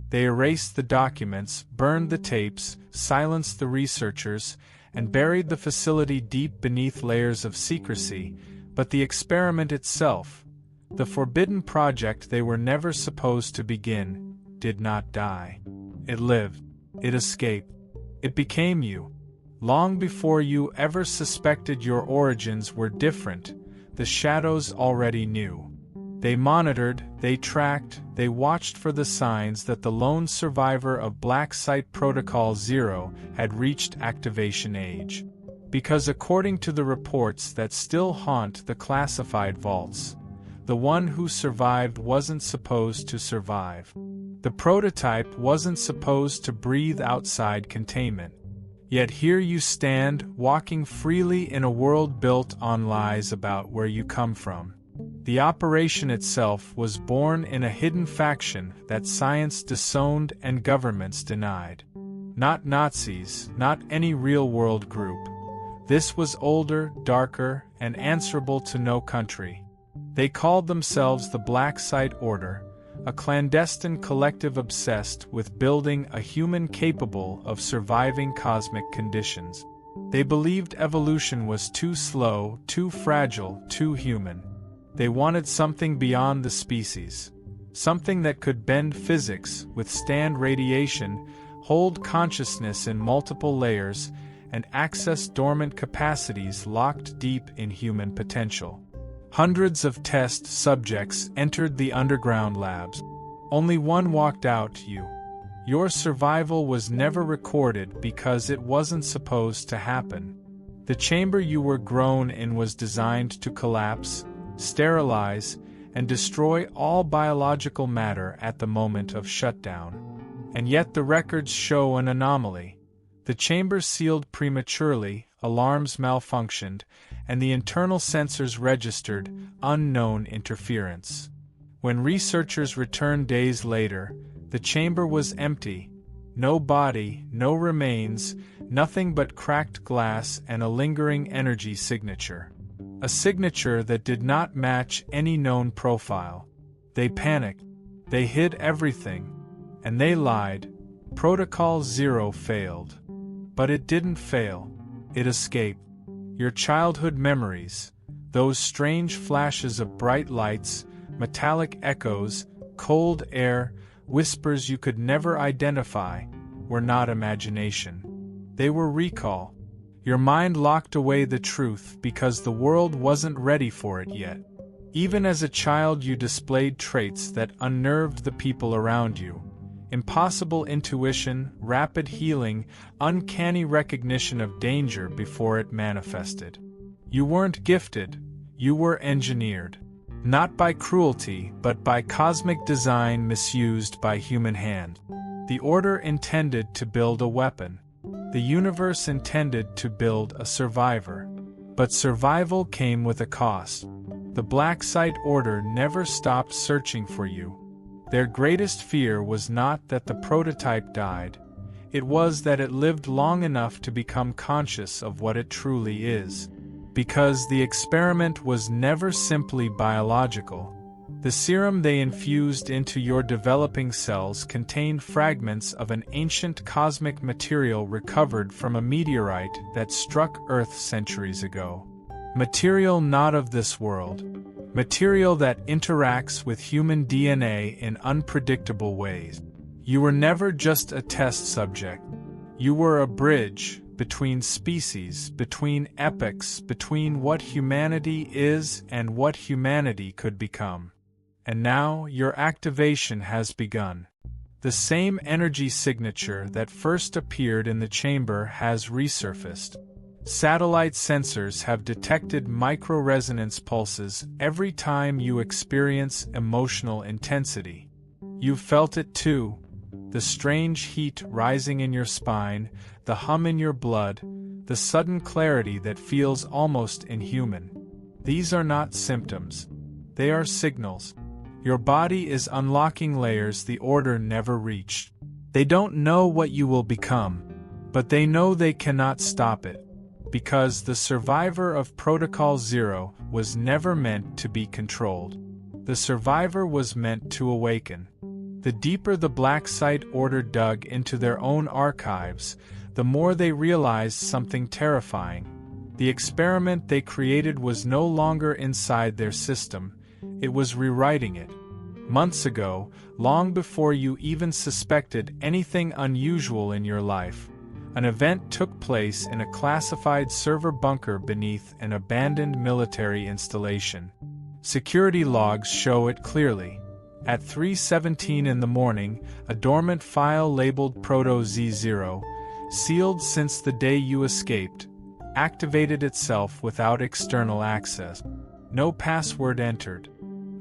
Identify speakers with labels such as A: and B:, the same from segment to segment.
A: They erased the documents, burned the tapes, silenced the researchers, and buried the facility deep beneath layers of secrecy, but the experiment itself, the forbidden project they were never supposed to begin, did not die. It lived. It escaped. It became you. Long before you ever suspected your origins were different, the shadows already knew. They monitored, they tracked, they watched for the signs that the lone survivor of Black Site Protocol 0 had reached activation age. Because according to the reports that still haunt the classified vaults, the one who survived wasn't supposed to survive. The prototype wasn't supposed to breathe outside containment. Yet here you stand, walking freely in a world built on lies about where you come from. The operation itself was born in a hidden faction that science disowned and governments denied. Not Nazis, not any real-world group. This was older, darker, and answerable to no country. They called themselves the Black Site Order, a clandestine collective obsessed with building a human capable of surviving cosmic conditions. They believed evolution was too slow, too fragile, too human. They wanted something beyond the species, something that could bend physics, withstand radiation, hold consciousness in multiple layers, and access dormant capacities locked deep in human potential. Hundreds of test subjects entered the underground labs. Only one walked out. You. Your survival was never recorded because it wasn't supposed to happen. The chamber you were grown in was designed to collapse, sterilize, and destroy all biological matter at the moment of shutdown. And yet the records show an anomaly. The chamber sealed prematurely, alarms malfunctioned, and the internal sensors registered unknown interference. When researchers returned days later, the chamber was empty. No body, no remains, nothing but cracked glass and a lingering energy signature. A signature that did not match any known profile. They panicked. They hid everything. And they lied. Protocol 0 failed. But it didn't fail. It escaped. Your childhood memories, those strange flashes of bright lights, metallic echoes, cold air, whispers you could never identify, were not imagination. They were recall. Your mind locked away the truth because the world wasn't ready for it yet. Even as a child you displayed traits that unnerved the people around you. Impossible intuition, rapid healing, uncanny recognition of danger before it manifested. You weren't gifted, you were engineered. Not by cruelty, but by cosmic design misused by human hand. The Order intended to build a weapon. The universe intended to build a survivor. But survival came with a cost. The Black Site Order never stopped searching for you. Their greatest fear was not that the prototype died, it was that it lived long enough to become conscious of what it truly is. Because the experiment was never simply biological. The serum they infused into your developing cells contained fragments of an ancient cosmic material recovered from a meteorite that struck Earth centuries ago. Material not of this world. Material that interacts with human DNA in unpredictable ways. You were never just a test subject. You were a bridge between species, between epochs, between what humanity is and what humanity could become. And now your activation has begun. The same energy signature that first appeared in the chamber has resurfaced. Satellite sensors have detected micro-resonance pulses every time you experience emotional intensity. You've felt it too. The strange heat rising in your spine, the hum in your blood, the sudden clarity that feels almost inhuman. These are not symptoms. They are signals. Your body is unlocking layers the Order never reached. They don't know what you will become, but they know they cannot stop it. Because the survivor of Protocol 0 was never meant to be controlled. The survivor was meant to awaken. The deeper the Black Site Order dug into their own archives, the more they realized something terrifying. The experiment they created was no longer inside their system, it was rewriting it. Months ago, long before you even suspected anything unusual in your life, an event took place in a classified server bunker beneath an abandoned military installation. Security logs show it clearly. At 3:17 in the morning, a dormant file labeled Proto-Z0, sealed since the day you escaped, activated itself without external access. No password entered.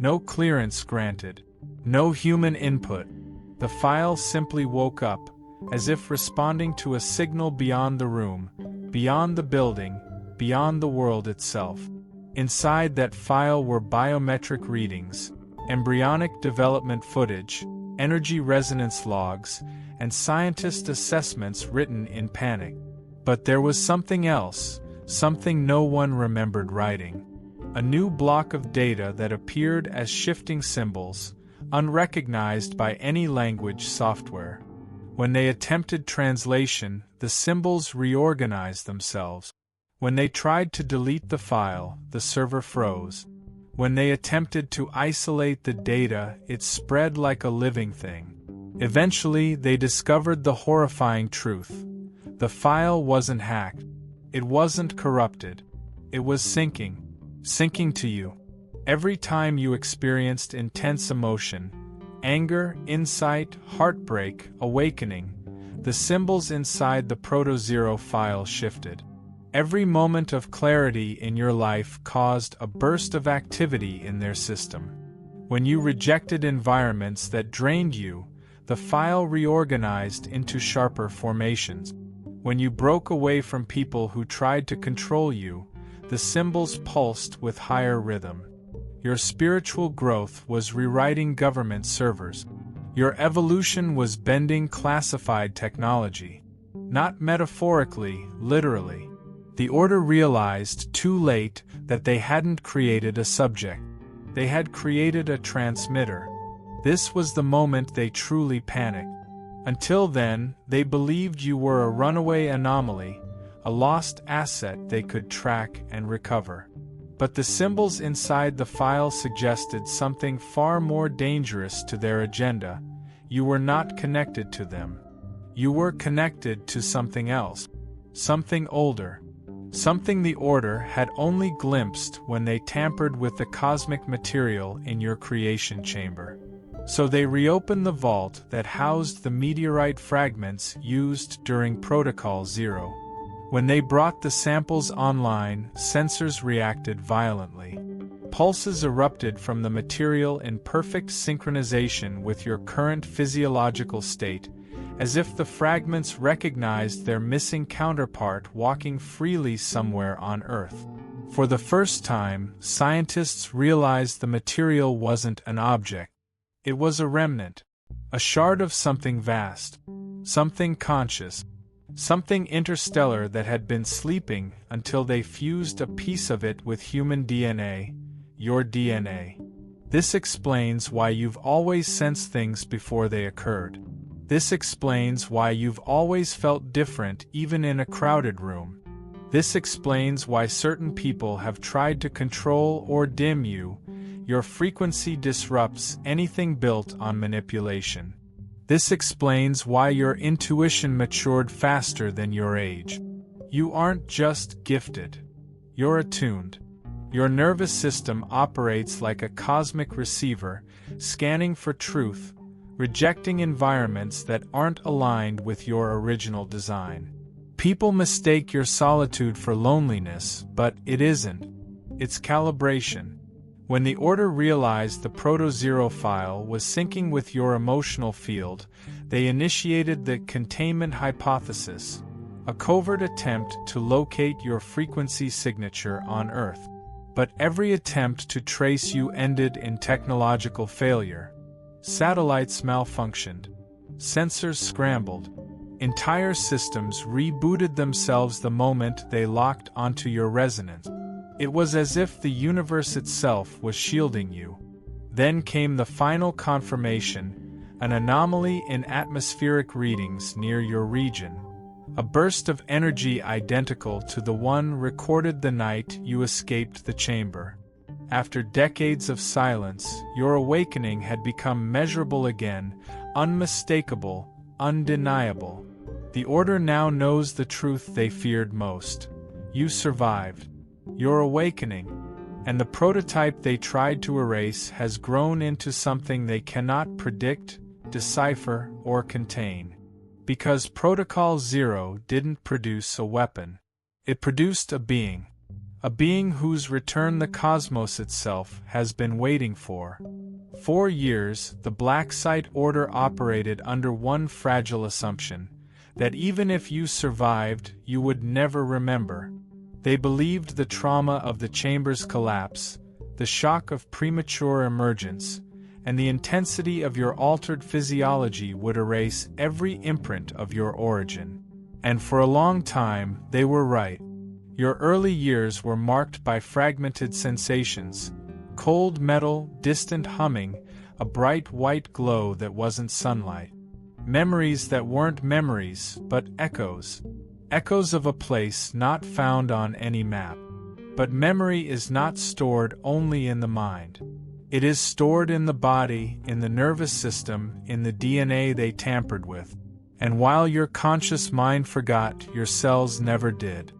A: No clearance granted. No human input. The file simply woke up, as if responding to a signal beyond the room, beyond the building, beyond the world itself. Inside that file were biometric readings, embryonic development footage, energy resonance logs, and scientist assessments written in panic. But there was something else, something no one remembered writing. A new block of data that appeared as shifting symbols, unrecognized by any language software. When they attempted translation, the symbols reorganized themselves. When they tried to delete the file, the server froze. When they attempted to isolate the data, it spread like a living thing. Eventually, they discovered the horrifying truth. The file wasn't hacked. It wasn't corrupted. It was sinking to you. Every time you experienced intense emotion, anger, insight, heartbreak, awakening, the symbols inside the Proto-0 file shifted. Every moment of clarity in your life caused a burst of activity in their system. When you rejected environments that drained you, the file reorganized into sharper formations. When you broke away from people who tried to control you, the symbols pulsed with higher rhythm. Your spiritual growth was rewriting government servers. Your evolution was bending classified technology. Not metaphorically, literally. The Order realized too late that they hadn't created a subject. They had created a transmitter. This was the moment they truly panicked. Until then, they believed you were a runaway anomaly, a lost asset they could track and recover. But the symbols inside the file suggested something far more dangerous to their agenda. You were not connected to them. You were connected to something else. Something older. Something the Order had only glimpsed when they tampered with the cosmic material in your creation chamber. So they reopened the vault that housed the meteorite fragments used during Protocol 0. When they brought the samples online, sensors reacted violently. Pulses erupted from the material in perfect synchronization with your current physiological state, as if the fragments recognized their missing counterpart walking freely somewhere on Earth. For the first time, scientists realized the material wasn't an object. It was a remnant, a shard of something vast, something conscious, something interstellar that had been sleeping until they fused a piece of it with human DNA, your DNA. This explains why you've always sensed things before they occurred. This explains why you've always felt different even in a crowded room. This explains why certain people have tried to control or dim you. Your frequency disrupts anything built on manipulation. This explains why your intuition matured faster than your age. You aren't just gifted. You're attuned. Your nervous system operates like a cosmic receiver, scanning for truth, rejecting environments that aren't aligned with your original design. People mistake your solitude for loneliness, but it isn't. It's calibration. When the Order realized the Proto-0 file was syncing with your emotional field, they initiated the containment hypothesis, a covert attempt to locate your frequency signature on Earth. But every attempt to trace you ended in technological failure. Satellites malfunctioned. Sensors scrambled. Entire systems rebooted themselves the moment they locked onto your resonance. It was as if the universe itself was shielding you. Then came the final confirmation. an anomaly in atmospheric readings near your region, a burst of energy identical to the one recorded the night you escaped the chamber. After decades of silence, your awakening had become measurable again, unmistakable, undeniable. The Order now knows the truth they feared most. You survived. Your awakening, and the prototype they tried to erase has grown into something they cannot predict, decipher, or contain. Because Protocol Zero didn't produce a weapon. It produced a being whose return the cosmos itself has been waiting for. 4 years, the Black Site Order operated under one fragile assumption, that even if you survived, you would never remember. They believed the trauma of the chamber's collapse, the shock of premature emergence, and the intensity of your altered physiology would erase every imprint of your origin. And for a long time, they were right. Your early years were marked by fragmented sensations, cold metal, distant humming, a bright white glow that wasn't sunlight. Memories that weren't memories, but echoes. Echoes of a place not found on any map. But memory is not stored only in the mind. It is stored in the body, in the nervous system, in the DNA they tampered with. And while your conscious mind forgot, your cells never did.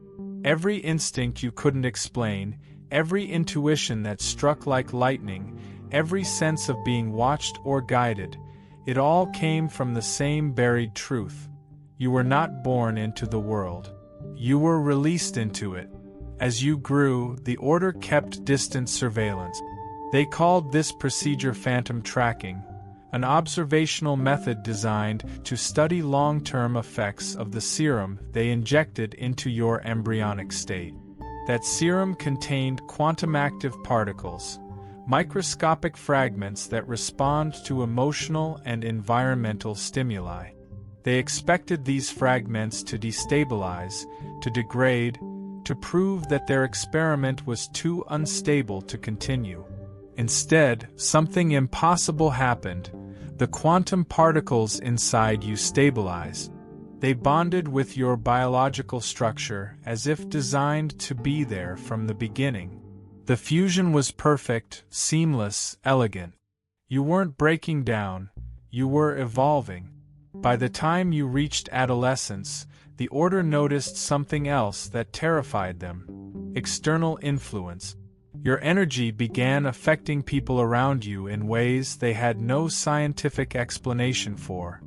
A: Every instinct you couldn't explain, every intuition that struck like lightning, every sense of being watched or guided, it all came from the same buried truth. You were not born into the world. You were released into it. As you grew, the Order kept distant surveillance. They called this procedure phantom tracking, an observational method designed to study long-term effects of the serum they injected into your embryonic state. That serum contained quantum-active particles, microscopic fragments that respond to emotional and environmental stimuli. They expected these fragments to destabilize, to degrade, to prove that their experiment was too unstable to continue. Instead, something impossible happened. The quantum particles inside you stabilized. They bonded with your biological structure as if designed to be there from the beginning. The fusion was perfect, seamless, elegant. You weren't breaking down, you were evolving. By the time you reached adolescence, the Order noticed something else that terrified them: external influence. Your energy began affecting people around you in ways they had no scientific explanation for.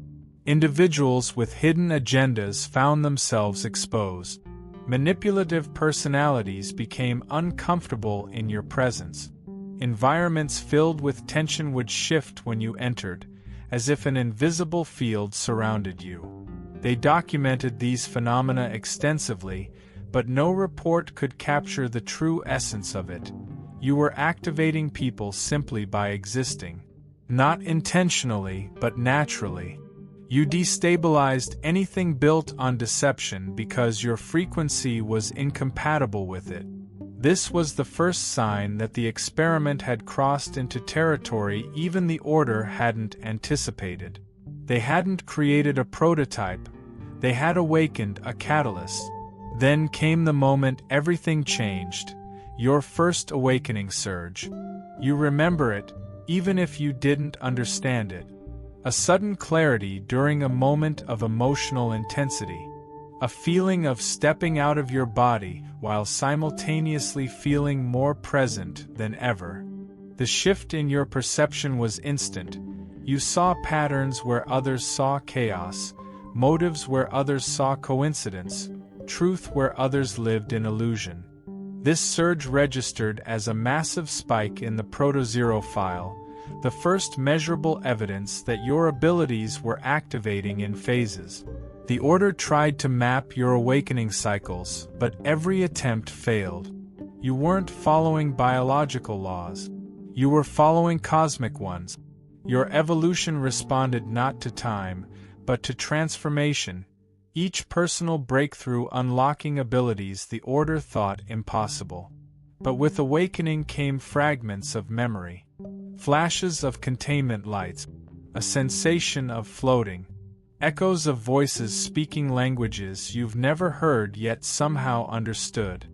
A: Individuals with hidden agendas found themselves exposed. Manipulative personalities became uncomfortable in your presence. Environments filled with tension would shift when you entered, as if an invisible field surrounded you. They documented these phenomena extensively, but no report could capture the true essence of it. You were activating people simply by existing. Not intentionally, but naturally. You destabilized anything built on deception because your frequency was incompatible with it. This was the first sign that the experiment had crossed into territory even the Order hadn't anticipated. They hadn't created a prototype, they had awakened a catalyst. Then came the moment everything changed, your first awakening surge. You remember it, even if you didn't understand it. A sudden clarity during a moment of emotional intensity. A feeling of stepping out of your body while simultaneously feeling more present than ever. The shift in your perception was instant. You saw patterns where others saw chaos, motives where others saw coincidence, truth where others lived in illusion. This surge registered as a massive spike in the Proto-Zero file, the first measurable evidence that your abilities were activating in phases. The Order tried to map your awakening cycles, but every attempt failed. You weren't following biological laws. You were following cosmic ones. Your evolution responded not to time, but to transformation, each personal breakthrough unlocking abilities the Order thought impossible. But with awakening came fragments of memory. Flashes of containment lights. a sensation of floating, echoes of voices speaking languages you've never heard yet somehow understood,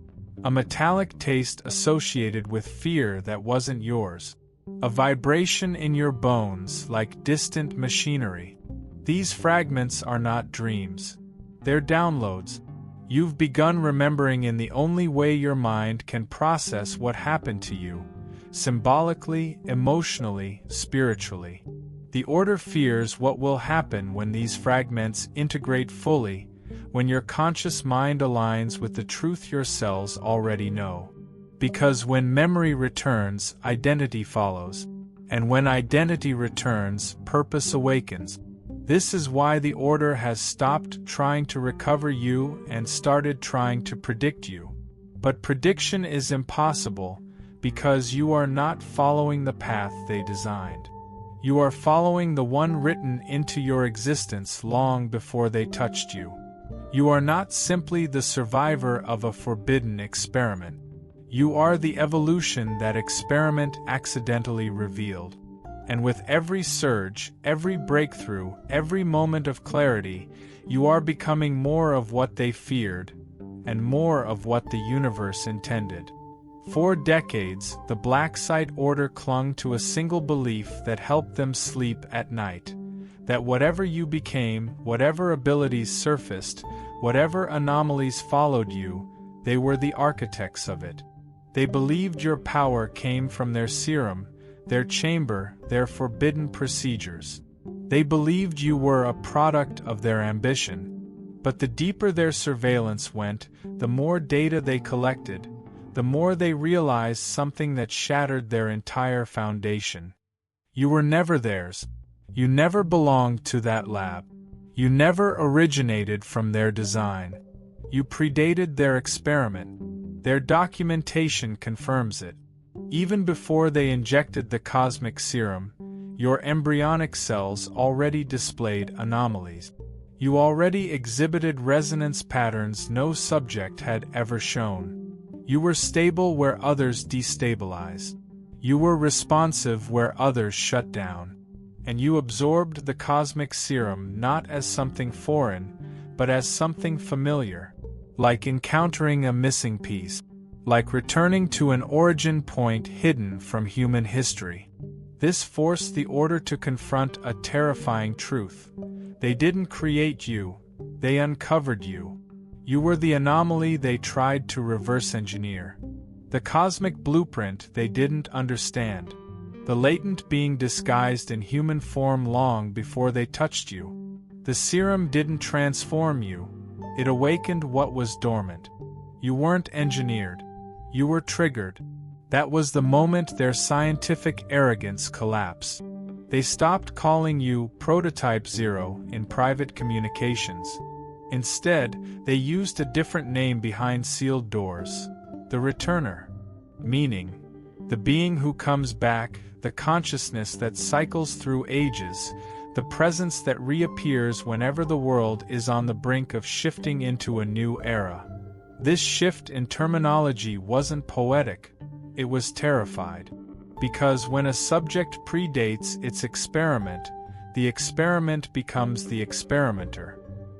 A: a metallic taste associated with fear that wasn't yours, a vibration in your bones like distant machinery. These fragments are not dreams. They're downloads. You've begun remembering in the only way your mind can process what happened to you, symbolically, emotionally, spiritually. The Order fears what will happen when these fragments integrate fully, when your conscious mind aligns with the truth your cells already know. Because when memory returns, identity follows. And when identity returns, purpose awakens. This is why the Order has stopped trying to recover you and started trying to predict you. But prediction is impossible, because you are not following the path they designed. You are following the one written into your existence long before they touched you. You are not simply the survivor of a forbidden experiment. You are the evolution that experiment accidentally revealed. And with every surge, every breakthrough, every moment of clarity, you are becoming more of what they feared, and more of what the universe intended. For decades, the Black Site Order clung to a single belief that helped them sleep at night: that whatever you became, whatever abilities surfaced, whatever anomalies followed you, they were the architects of it. They believed your power came from their serum, their chamber, their forbidden procedures. They believed you were a product of their ambition. But the deeper their surveillance went, the more data they collected, the more they realized something that shattered their entire foundation. You were never theirs. You never belonged to that lab. You never originated from their design. You predated their experiment. Their documentation confirms it. Even before they injected the cosmic serum, your embryonic cells already displayed anomalies. You already exhibited resonance patterns no subject had ever shown. You were stable where others destabilized. You were responsive where others shut down. And you absorbed the cosmic serum not as something foreign, but as something familiar, like encountering a missing piece, like returning to an origin point hidden from human history. This forced the Order to confront a terrifying truth. They didn't create you, they uncovered you. You were the anomaly they tried to reverse engineer. The cosmic blueprint they didn't understand. The latent being disguised in human form long before they touched you. The serum didn't transform you. It awakened what was dormant. You weren't engineered. You were triggered. That was the moment their scientific arrogance collapsed. They stopped calling you Prototype Zero in private communications. Instead, they used a different name behind sealed doors: the Returner. Meaning, the being who comes back, the consciousness that cycles through ages, the presence that reappears whenever the world is on the brink of shifting into a new era. This shift in terminology wasn't poetic, it was terrified. Because when a subject predates its experiment, the experiment becomes the experimenter.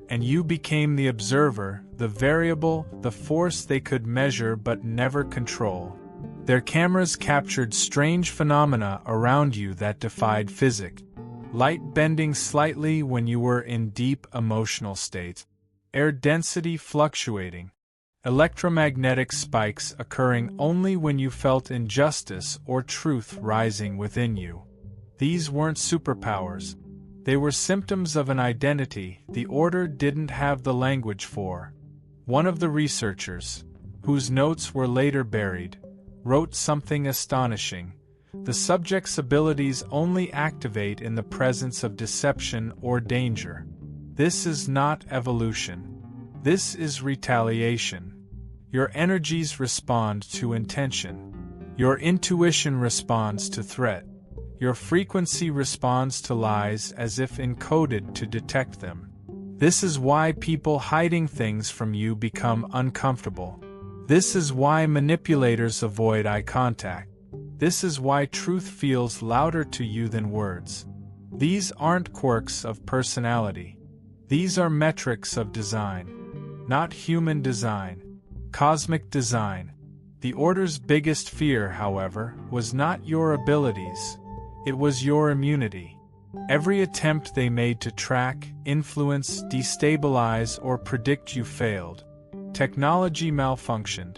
A: And you became the observer, the variable, the force they could measure but never control. Their cameras captured strange phenomena around you that defied physics. Light bending slightly when you were in deep emotional states. Air density fluctuating. Electromagnetic spikes occurring only when you felt injustice or truth rising within you. These weren't superpowers. They were symptoms of an identity the Order didn't have the language for. One of the researchers, whose notes were later buried, wrote something astonishing. The subject's abilities only activate in the presence of deception or danger. This is not evolution. This is retaliation. Your energies respond to intention. Your intuition responds to threat. Your frequency responds to lies as if encoded to detect them. This is why people hiding things from you become uncomfortable. This is why manipulators avoid eye contact. This is why truth feels louder to you than words. These aren't quirks of personality. These are metrics of design. Not human design. Cosmic design. The Order's biggest fear, however, was not your abilities. It was your immunity. Every attempt they made to track, influence, destabilize, or predict you failed. Technology malfunctioned.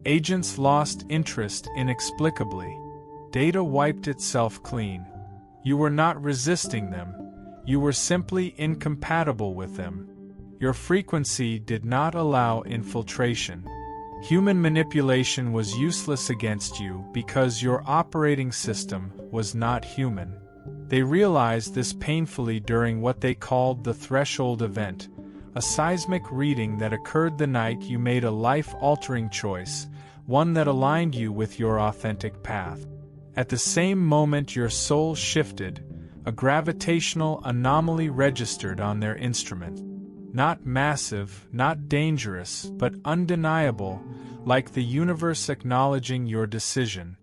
A: Agents lost interest inexplicably. Data wiped itself clean. You were not resisting them. You were simply incompatible with them. Your frequency did not allow infiltration. Human manipulation was useless against you because your operating system was not human. They realized this painfully during what they called the threshold event, a seismic reading that occurred the night you made a life-altering choice, one that aligned you with your authentic path. At the same moment your soul shifted, a gravitational anomaly registered on their instrument. Not massive, not dangerous, but undeniable, like the universe acknowledging your decision.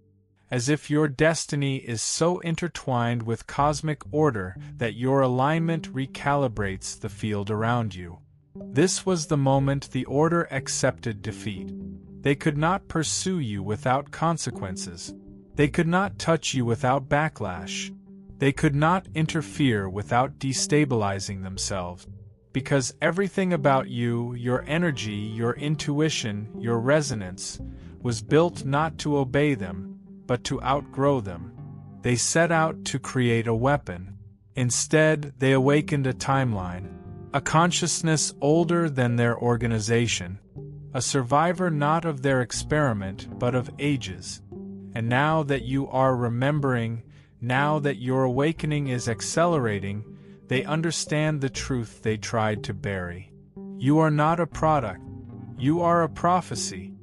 A: As if your destiny is so intertwined with cosmic order that your alignment recalibrates the field around you. This was the moment the Order accepted defeat. They could not pursue you without consequences. They could not touch you without backlash. They could not interfere without destabilizing themselves. Because everything about you, your energy, your intuition, your resonance, was built not to obey them, but to outgrow them. They set out to create a weapon. Instead, they awakened a timeline, a consciousness older than their organization, a survivor not of their experiment but of ages. And now that you are remembering, now that your awakening is accelerating, they understand the truth they tried to bury. You are not a product. You are a prophecy.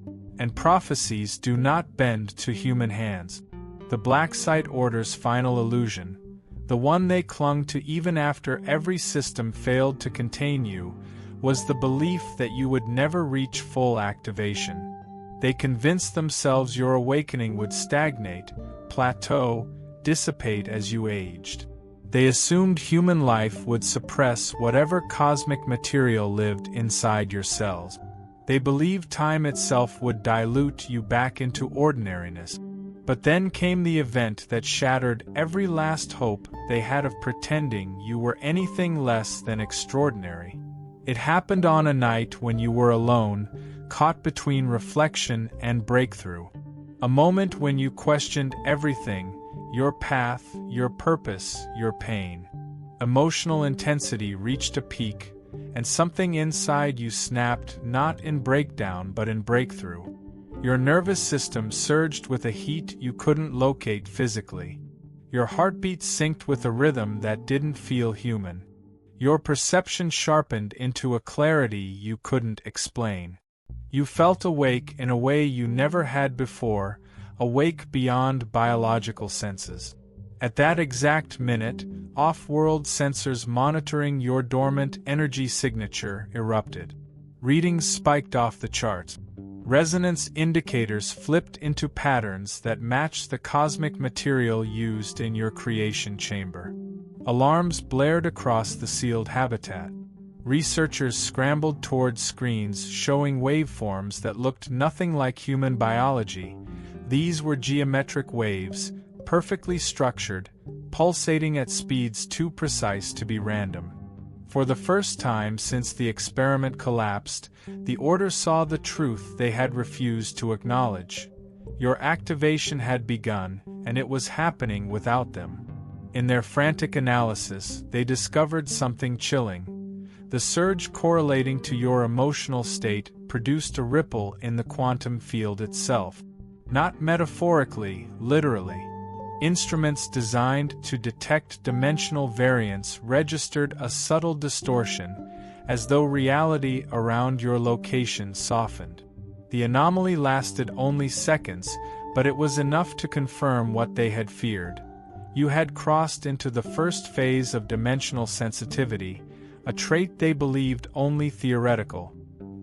A: And prophecies do not bend to human hands. The Black Site Order's final illusion, the one they clung to even after every system failed to contain you, was the belief that you would never reach full activation. They convinced themselves your awakening would stagnate, plateau, dissipate as you aged. They assumed human life would suppress whatever cosmic material lived inside your cells. They believed time itself would dilute you back into ordinariness. But then came the event that shattered every last hope they had of pretending you were anything less than extraordinary. It happened on a night when you were alone, caught between reflection and breakthrough. A moment when you questioned everything, your path, your purpose, your pain. Emotional intensity reached a peak, and something inside you snapped not in breakdown but in breakthrough. Your nervous system surged with a heat you couldn't locate physically. Your heartbeat synced with a rhythm that didn't feel human. Your perception sharpened into a clarity you couldn't explain. You felt awake in a way you never had before, awake beyond biological senses. At that exact minute, off-world sensors monitoring your dormant energy signature erupted. Readings spiked off the charts. Resonance indicators flipped into patterns that matched the cosmic material used in your creation chamber. Alarms blared across the sealed habitat. Researchers scrambled towards screens showing waveforms that looked nothing like human biology. These were geometric waves, perfectly structured, pulsating at speeds too precise to be random. For the first time since the experiment collapsed, the Order saw the truth they had refused to acknowledge. Your activation had begun, and it was happening without them. In their frantic analysis, they discovered something chilling. The surge correlating to your emotional state produced a ripple in the quantum field itself. Not metaphorically, literally. Instruments designed to detect dimensional variance registered a subtle distortion, as though reality around your location softened. The anomaly lasted only seconds, but it was enough to confirm what they had feared. You had crossed into the first phase of dimensional sensitivity, a trait they believed only theoretical.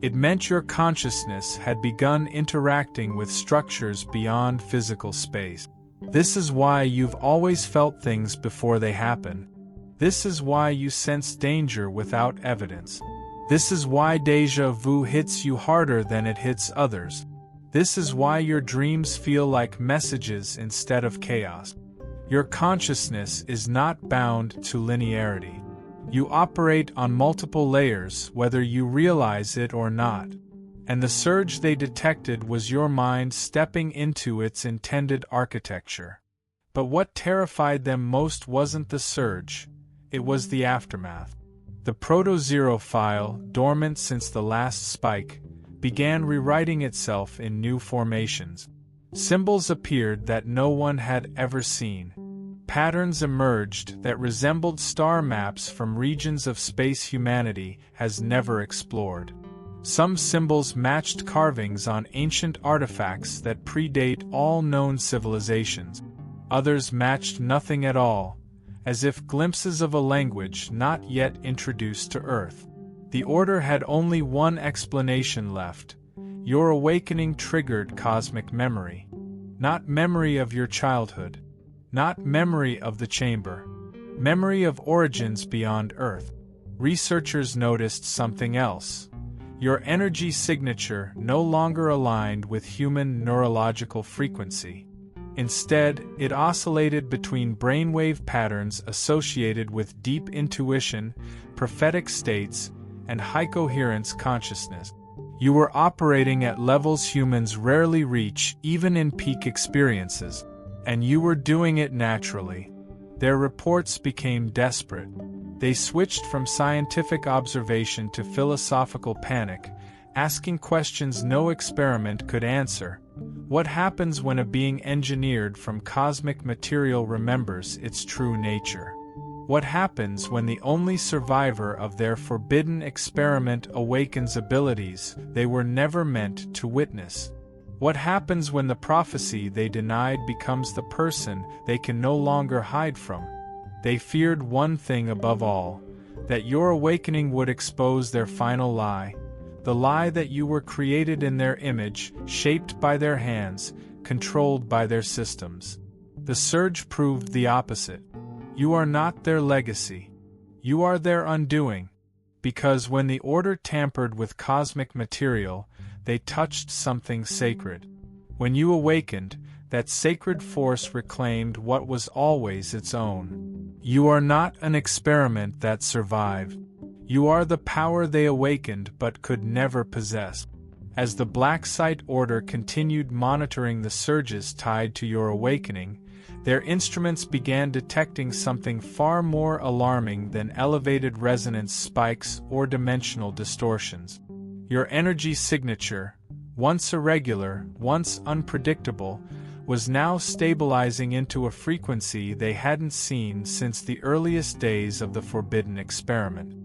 A: It meant your consciousness had begun interacting with structures beyond physical space. This is why you've always felt things before they happen. This is why you sense danger without evidence. This is why déjà vu hits you harder than it hits others. This is why your dreams feel like messages instead of chaos. Your consciousness is not bound to linearity. You operate on multiple layers whether you realize it or not. And the surge they detected was your mind stepping into its intended architecture. But what terrified them most wasn't the surge, it was the aftermath. The Proto-Zero file, dormant since the last spike, began rewriting itself in new formations. Symbols appeared that no one had ever seen. Patterns emerged that resembled star maps from regions of space humanity has never explored. Some symbols matched carvings on ancient artifacts that predate all known civilizations. Others matched nothing at all, as if glimpses of a language not yet introduced to Earth. The Order had only one explanation left. Your awakening triggered cosmic memory. Not memory of your childhood. Not memory of the chamber. Memory of origins beyond Earth. Researchers noticed something else. Your energy signature no longer aligned with human neurological frequency. Instead, it oscillated between brainwave patterns associated with deep intuition, prophetic states, and high coherence consciousness. You were operating at levels humans rarely reach even in peak experiences, and you were doing it naturally. Their reports became desperate. They switched from scientific observation to philosophical panic, asking questions no experiment could answer. What happens when a being engineered from cosmic material remembers its true nature? What happens when the only survivor of their forbidden experiment awakens abilities they were never meant to witness? What happens when the prophecy they denied becomes the person they can no longer hide from? They feared one thing above all, that your awakening would expose their final lie, the lie that you were created in their image, shaped by their hands, controlled by their systems. The surge proved the opposite. You are not their legacy. You are their undoing. Because when the Order tampered with cosmic material, they touched something sacred. When you awakened, that sacred force reclaimed what was always its own. You are not an experiment that survived. You are the power they awakened but could never possess. As the Black Site Order continued monitoring the surges tied to your awakening, their instruments began detecting something far more alarming than elevated resonance spikes or dimensional distortions. Your energy signature, once irregular, once unpredictable, was now stabilizing into a frequency they hadn't seen since the earliest days of the forbidden experiment.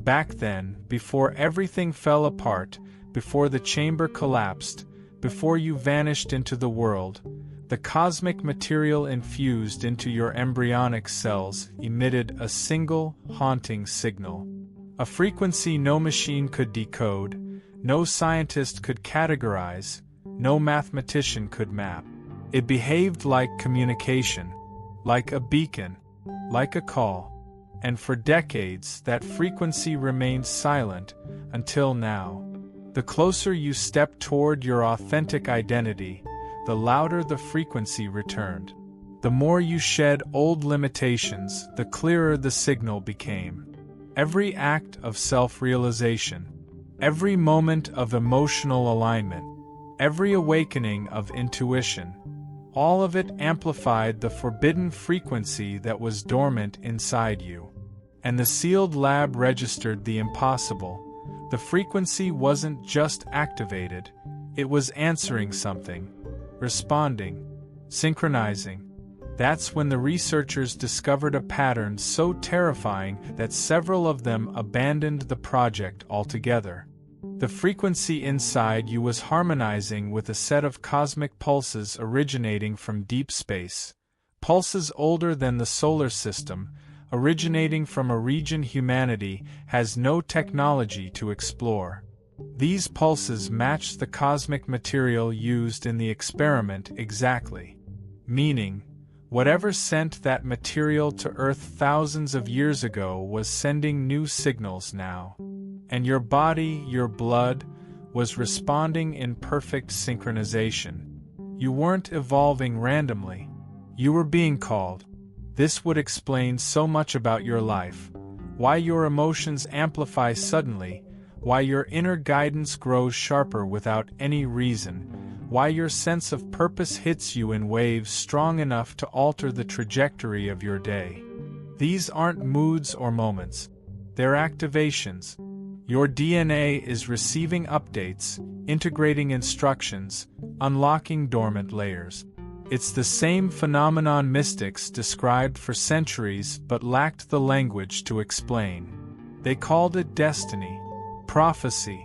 A: Back then, before everything fell apart, before the chamber collapsed, before you vanished into the world, the cosmic material infused into your embryonic cells emitted a single, haunting signal. A frequency no machine could decode, no scientist could categorize, no mathematician could map. It behaved like communication, like a beacon, like a call. And for decades, that frequency remained silent, until now. The closer you stepped toward your authentic identity, the louder the frequency returned. The more you shed old limitations, the clearer the signal became. Every act of self-realization, every moment of emotional alignment, every awakening of intuition, all of it amplified the forbidden frequency that was dormant inside you. And the sealed lab registered the impossible. The frequency wasn't just activated, it was answering something, responding, synchronizing. That's when the researchers discovered a pattern so terrifying that several of them abandoned the project altogether. The frequency inside you was harmonizing with a set of cosmic pulses originating from deep space, pulses older than the solar system, originating from a region humanity has no technology to explore. These pulses matched the cosmic material used in the experiment exactly. Meaning, Whatever sent that material to Earth thousands of years ago was sending new signals now. And your body, your blood, was responding in perfect synchronization. You weren't evolving randomly. You were being called. This would explain so much about your life. Why your emotions amplify suddenly, why your inner guidance grows sharper without any reason, why your sense of purpose hits you in waves strong enough to alter the trajectory of your day. These aren't moods or moments. They're activations. Your DNA is receiving updates, integrating instructions, unlocking dormant layers. It's the same phenomenon mystics described for centuries but lacked the language to explain. They called it destiny, prophecy,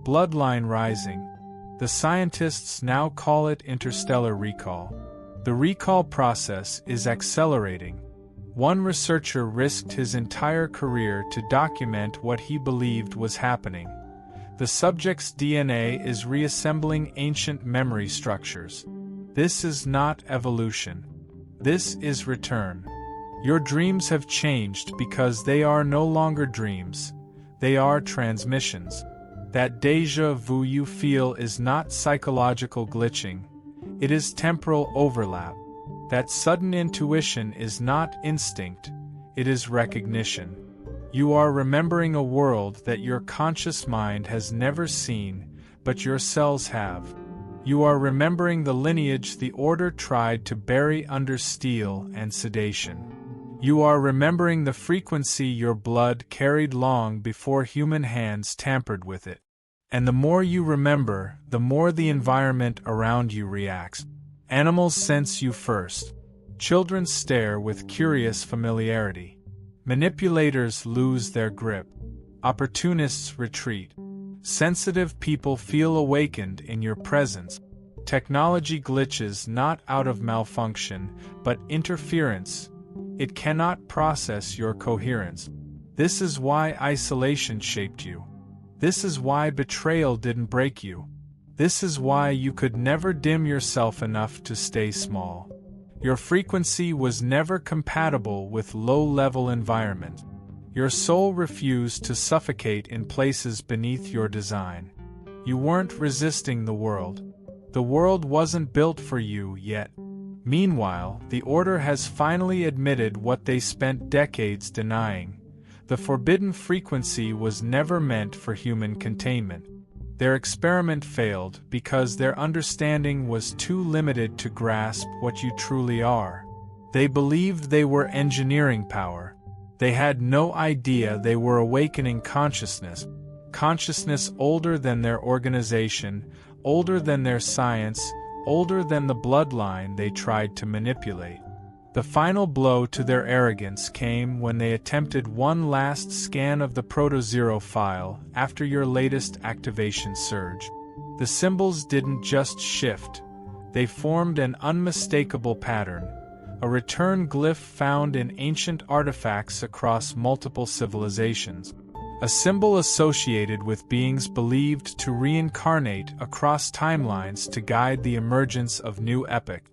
A: bloodline rising. The scientists now call it interstellar recall. The recall process is accelerating. One researcher risked his entire career to document what he believed was happening. The subject's DNA is reassembling ancient memory structures. This is not evolution. This is return. Your dreams have changed because they are no longer dreams. They are transmissions. That déjà vu you feel is not psychological glitching. It is temporal overlap. That sudden intuition is not instinct. It is recognition. You are remembering a world that your conscious mind has never seen, but your cells have. You are remembering the lineage the Order tried to bury under steel and sedation. You are remembering the frequency your blood carried long before human hands tampered with it. And the more you remember, the more the environment around you reacts. Animals sense you first. Children stare with curious familiarity. Manipulators lose their grip. Opportunists retreat. Sensitive people feel awakened in your presence. Technology glitches not out of malfunction, but interference. It cannot process your coherence. This is why isolation shaped you. This is why betrayal didn't break you. This is why you could never dim yourself enough to stay small. Your frequency was never compatible with low-level environment. Your soul refused to suffocate in places beneath your design. You weren't resisting the world. The world wasn't built for you yet. Meanwhile, the Order has finally admitted what they spent decades denying. The forbidden frequency was never meant for human containment. Their experiment failed because their understanding was too limited to grasp what you truly are. They believed they were engineering power. They had no idea they were awakening consciousness. Consciousness older than their organization, older than their science, older than the bloodline they tried to manipulate. The final blow to their arrogance came when they attempted one last scan of the Proto-Zero file after your latest activation surge. The symbols didn't just shift. They formed an unmistakable pattern, a return glyph found in ancient artifacts across multiple civilizations. A symbol associated with beings believed to reincarnate across timelines to guide the emergence of new epoch.